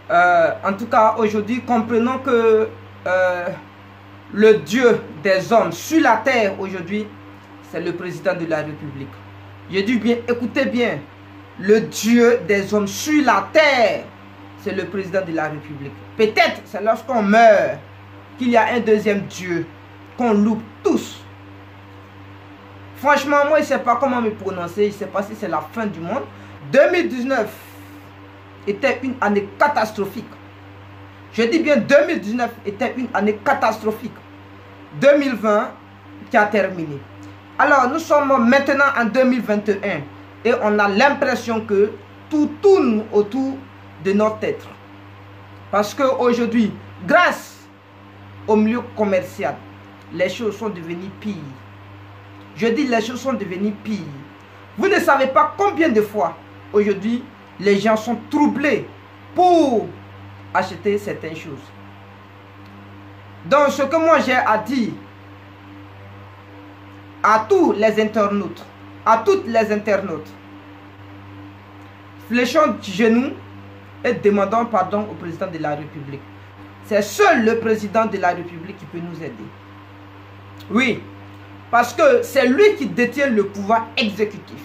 En tout cas, aujourd'hui, comprenons que le Dieu des hommes sur la terre aujourd'hui, c'est le président de la République. Je dis bien, écoutez bien, le Dieu des hommes sur la terre, c'est le président de la République. Peut-être c'est lorsqu'on meurt qu'il y a un deuxième Dieu qu'on loupe tous. Franchement, moi, je ne sais pas comment me prononcer. Je ne sais pas si c'est la fin du monde. 2019 était une année catastrophique. Je dis bien 2019 était une année catastrophique. 2020 qui a terminé. Alors, nous sommes maintenant en 2021 et on a l'impression que tout tourne autour de notre tête. Parce qu'aujourd'hui, grâce au milieu commercial, les choses sont devenues pires. Je dis les choses sont devenues pires. Vous ne savez pas combien de fois aujourd'hui les gens sont troublés pour acheter certaines choses. Donc ce que moi j'ai à dire à tous les internautes, à toutes les internautes, fléchons du genou et demandons pardon au président de la République. C'est seul le président de la République qui peut nous aider. Oui, parce que c'est lui qui détient le pouvoir exécutif.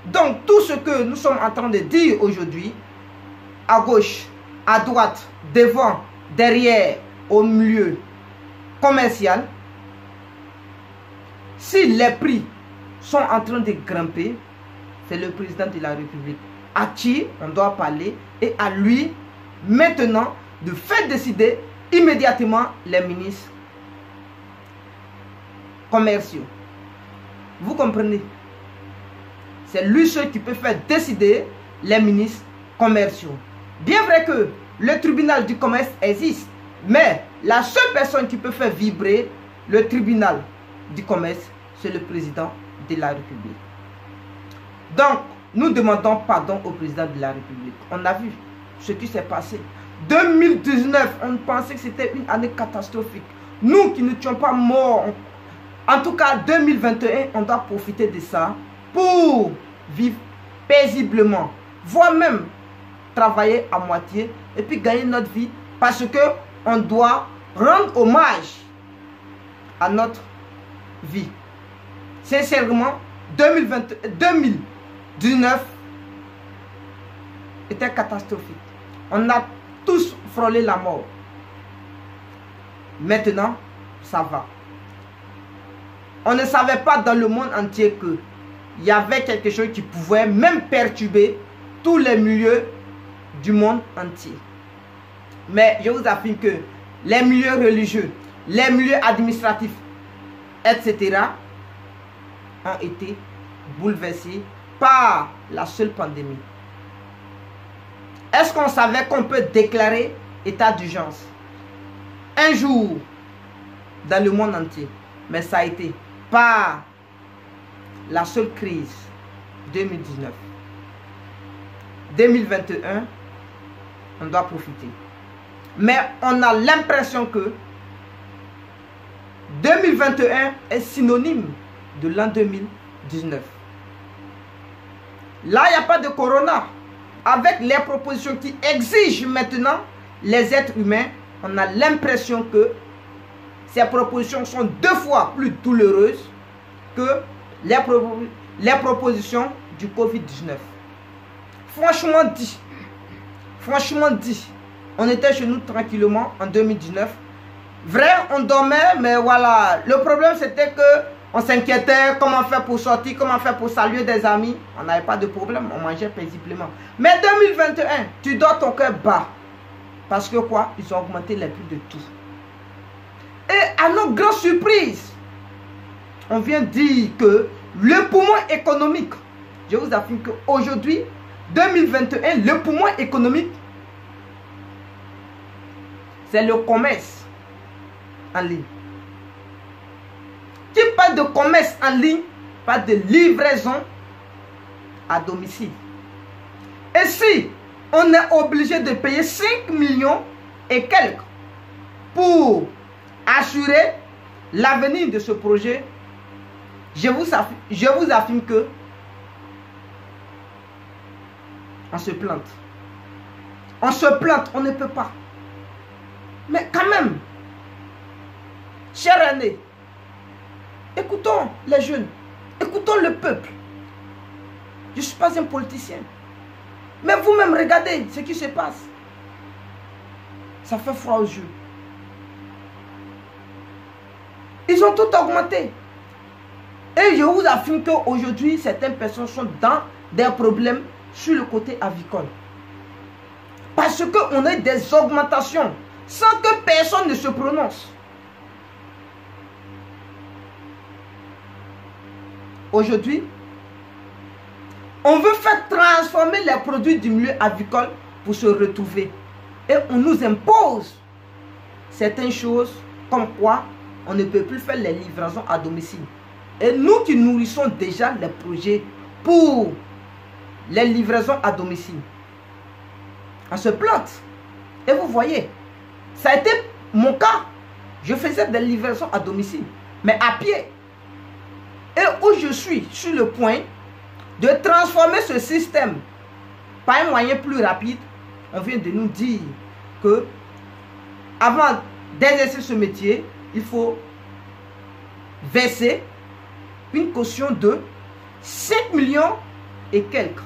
Donc tout ce que nous sommes en train de dire aujourd'hui, à gauche, à droite, devant, derrière, au milieu commercial, si les prix sont en train de grimper, c'est le président de la République à qui on doit parler et à lui maintenant de faire décider immédiatement les ministres commerciaux. Vous comprenez? C'est lui seul qui peut faire décider les ministres commerciaux. Bien vrai que le tribunal du commerce existe, mais la seule personne qui peut faire vibrer le tribunal du commerce, c'est le président de la République. Donc, nous demandons pardon au président de la République. On a vu ce qui s'est passé. 2019, on pensait que c'était une année catastrophique. Nous qui n'étions pas morts, en tout cas 2021, on doit profiter de ça pour vivre paisiblement, voire même travailler à moitié et puis gagner notre vie parce que on doit rendre hommage à notre vie. Sincèrement, 2019 était catastrophique. On a tous frôlé la mort. Maintenant, ça va. On ne savait pas dans le monde entier que il y avait quelque chose qui pouvait même perturber tous les milieux du monde entier. Mais je vous affirme que les milieux religieux, les milieux administratifs, etc. ont été bouleversés par la seule pandémie. Est-ce qu'on savait qu'on peut déclarer état d'urgence un jour dans le monde entier? Mais ça a été par la seule crise 2019. 2021, on doit profiter. Mais on a l'impression que 2021 est synonyme de l'an 2019. Là, il n'y a pas de corona. Avec les propositions qui exigent maintenant les êtres humains, on a l'impression que ces propositions sont 2 fois plus douloureuses que les propositions du Covid-19. Franchement dit, on était chez nous tranquillement en 2019. Vrai, on dormait, mais voilà. Le problème, c'était que on s'inquiétait, comment faire pour sortir, comment faire pour saluer des amis. On n'avait pas de problème, on mangeait paisiblement. Mais 2021, tu dors ton cœur bas. Parce que quoi? Ils ont augmenté les prix de tout. Et à notre grande surprise, on vient dire que le poumon économique, je vous affirme qu'aujourd'hui, 2021, le poumon économique, c'est le commerce en ligne. Qui parle de commerce en ligne, parle de livraison à domicile. Et si on est obligé de payer 5 millions et quelques pour assurer l'avenir de ce projet, je vous affirme que on se plante. On se plante, on ne peut pas. Mais quand même, chers aînés, écoutons les jeunes, écoutons le peuple. Je ne suis pas un politicien. Mais vous-même, regardez ce qui se passe. Ça fait froid aux yeux. Ils ont tout augmenté. Et je vous affirme qu'aujourd'hui, certaines personnes sont dans des problèmes sur le côté avicole. Parce qu'on a des augmentations sans que personne ne se prononce. Aujourd'hui, on veut faire transformer les produits du milieu avicole pour se retrouver. Et on nous impose certaines choses comme quoi on ne peut plus faire les livraisons à domicile. Et nous qui nourrissons déjà les projets pour les livraisons à domicile, on se plante. Et vous voyez, ça a été mon cas. Je faisais des livraisons à domicile, mais à pied. Et où je suis sur le point de transformer ce système par un moyen plus rapide, on vient de nous dire que avant d'exercer ce métier, il faut verser une caution de 5 millions et quelques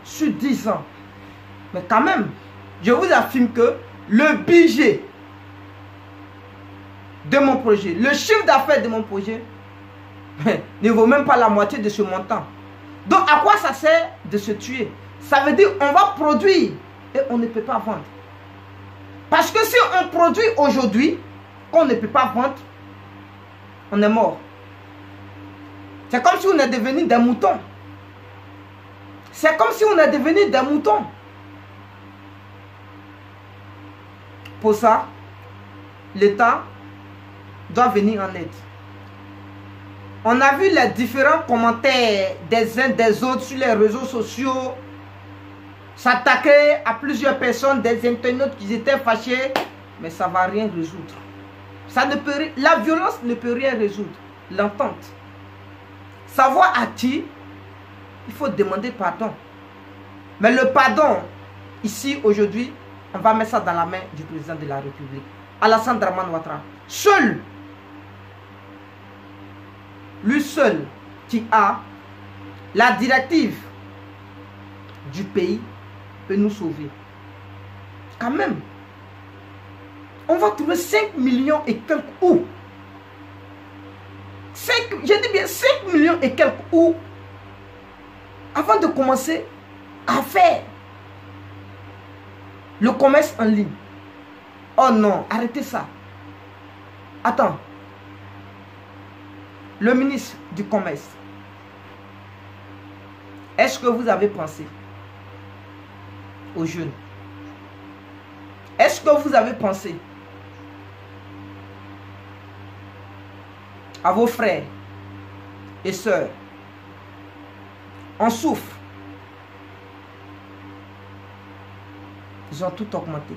sur 10 ans. Mais quand même, je vous affirme que le budget de mon projet, le chiffre d'affaires de mon projet ne vaut même pas la moitié de ce montant. Donc à quoi ça sert de se tuer? Ça veut dire on va produire et on ne peut pas vendre. Parce que si on produit aujourd'hui, qu'on ne peut pas vendre, on est mort. C'est comme si on est devenu des moutons. C'est comme si on est devenu des moutons. Pour ça, l'État doit venir en aide. On a vu les différents commentaires des uns des autres sur les réseaux sociaux, s'attaquer à plusieurs personnes, des internautes qui étaient fâchés, mais ça ne va rien résoudre. Ça ne peut, la violence ne peut rien résoudre. L'entente. Savoir à qui, il faut demander pardon. Mais le pardon, ici, aujourd'hui, on va mettre ça dans la main du président de la République, Alassane Dramane Ouattara. Seul, lui seul, qui a la directive du pays, peut nous sauver. Quand même, on va trouver 5 millions et quelques où? Je dis bien 5 millions et quelques où? Avant de commencer à faire le commerce en ligne. Oh non, arrêtez ça. Attends. Le ministre du Commerce, est-ce que vous avez pensé aux jeunes? Est-ce que vous avez pensé à vos frères et sœurs? On souffre. Ils ont tout augmenté.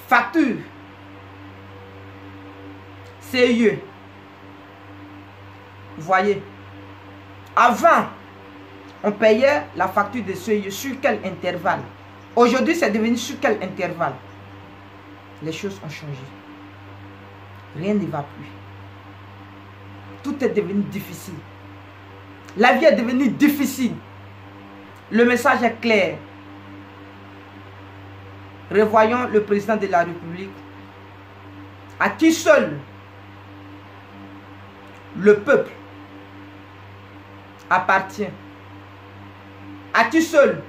Facture. CIE. Vous voyez, avant, on payait la facture de CIE sur quel intervalle? Aujourd'hui, c'est devenu sur quel intervalle? Les choses ont changé. Rien ne va plus. Tout est devenu difficile. La vie est devenue difficile. Le message est clair. Revoyons le président de la République, à qui seul le peuple appartient, à qui seul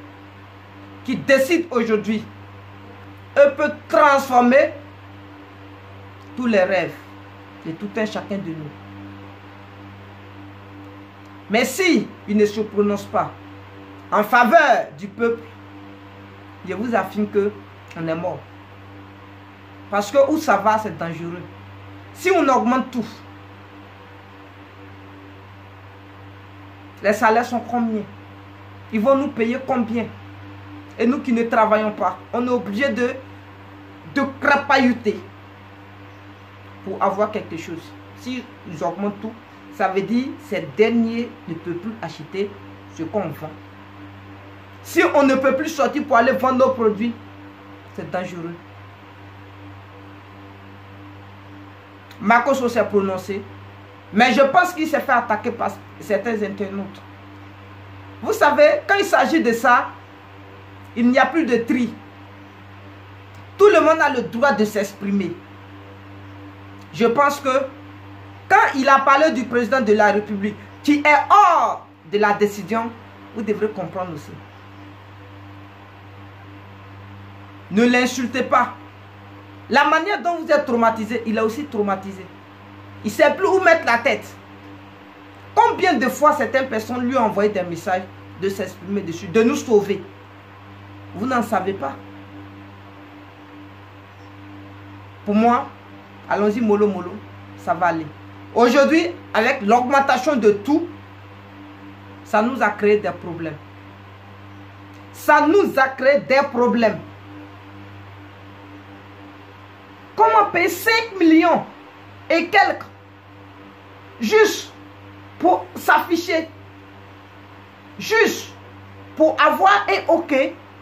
qui décide aujourd'hui et peut transformer tous les rêves de tout un chacun de nous. Mais si il ne se prononce pas en faveur du peuple, je vous affirme que on est mort. Parce que où ça va, c'est dangereux. Si on augmente tout, les salaires sont combien? Ils vont nous payer combien? Et nous qui ne travaillons pas, on est obligé de crapahuter pour avoir quelque chose. Si ils augmentent tout, ça veut dire que ces derniers ne peuvent plus acheter ce qu'on vend. Si on ne peut plus sortir pour aller vendre nos produits, c'est dangereux. Marcos s'est prononcé. Mais je pense qu'il s'est fait attaquer par certains internautes. Vous savez, quand il s'agit de ça, il n'y a plus de tri. Tout le monde a le droit de s'exprimer. Je pense que quand il a parlé du président de la République, qui est hors de la décision, vous devrez comprendre aussi. Ne l'insultez pas. La manière dont vous êtes traumatisé, il a aussi traumatisé. Il ne sait plus où mettre la tête. Combien de fois certaines personnes lui ont envoyé des messages de s'exprimer dessus, de nous sauver? Vous n'en savez pas. Pour moi, allons-y mollo mollo, ça va aller. Aujourd'hui, avec l'augmentation de tout, ça nous a créé des problèmes. Ça nous a créé des problèmes. Comment payer 5 millions et quelques juste pour s'afficher, juste pour avoir un OK,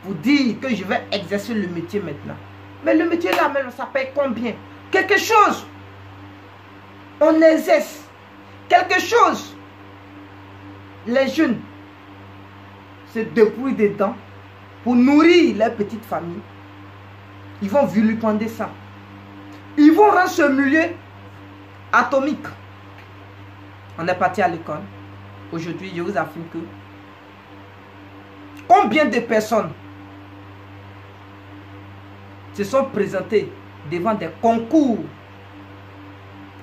pour dire que je vais exercer le métier maintenant? Mais le métier là même, ça paye combien? Quelque chose, on exerce. Quelque chose, les jeunes se débrouillent dedans pour nourrir leur petite famille. Ils vont vilipender ça. Ils vont rendre ce milieu atomique. On est parti à l'école. Aujourd'hui, je vous affirme que combien de personnes se sont présentées devant des concours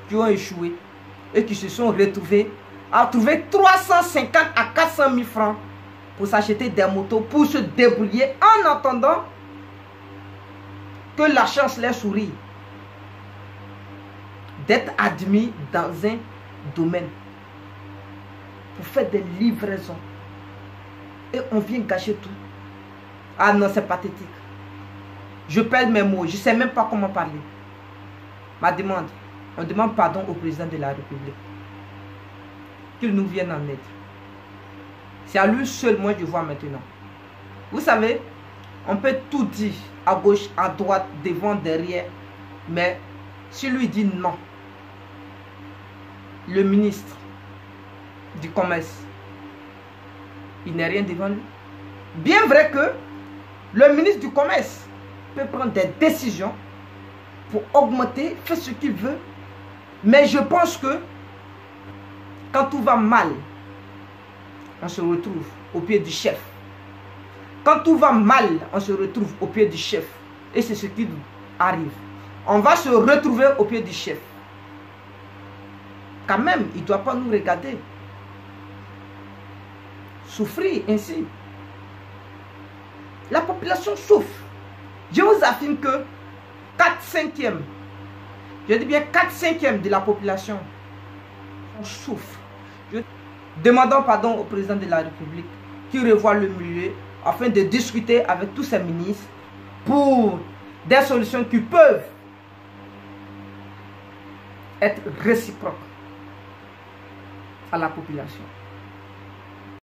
qui ont échoué et qui se sont retrouvés à trouver 350 à 400 000 francs pour s'acheter des motos, pour se débrouiller en attendant que la chance leur sourit d'être admis dans un domaine pour faire des livraisons. Et on vient gâcher tout. Ah non, c'est pathétique. Je perds mes mots, je ne sais même pas comment parler. Ma demande, on demande pardon au président de la République. Qu'il nous vienne en aide. C'est à lui seul, moi, je vois maintenant. Vous savez, on peut tout dire, à gauche, à droite, devant, derrière. Mais si lui dit non, le ministre du Commerce, il n'est rien devant lui. Bien vrai que le ministre du Commerce peut prendre des décisions pour augmenter, faire ce qu'il veut. Mais je pense que quand tout va mal, on se retrouve au pied du chef. Quand tout va mal, on se retrouve au pied du chef. Et c'est ce qui nous arrive. On va se retrouver au pied du chef. Quand même, il ne doit pas nous regarder souffrir ainsi. La population souffre. Je vous affirme que 4/5, je dis bien 4/5 de la population souffre. Demandons pardon au président de la République qui revoit le milieu afin de discuter avec tous ses ministres pour des solutions qui peuvent être réciproques à la population.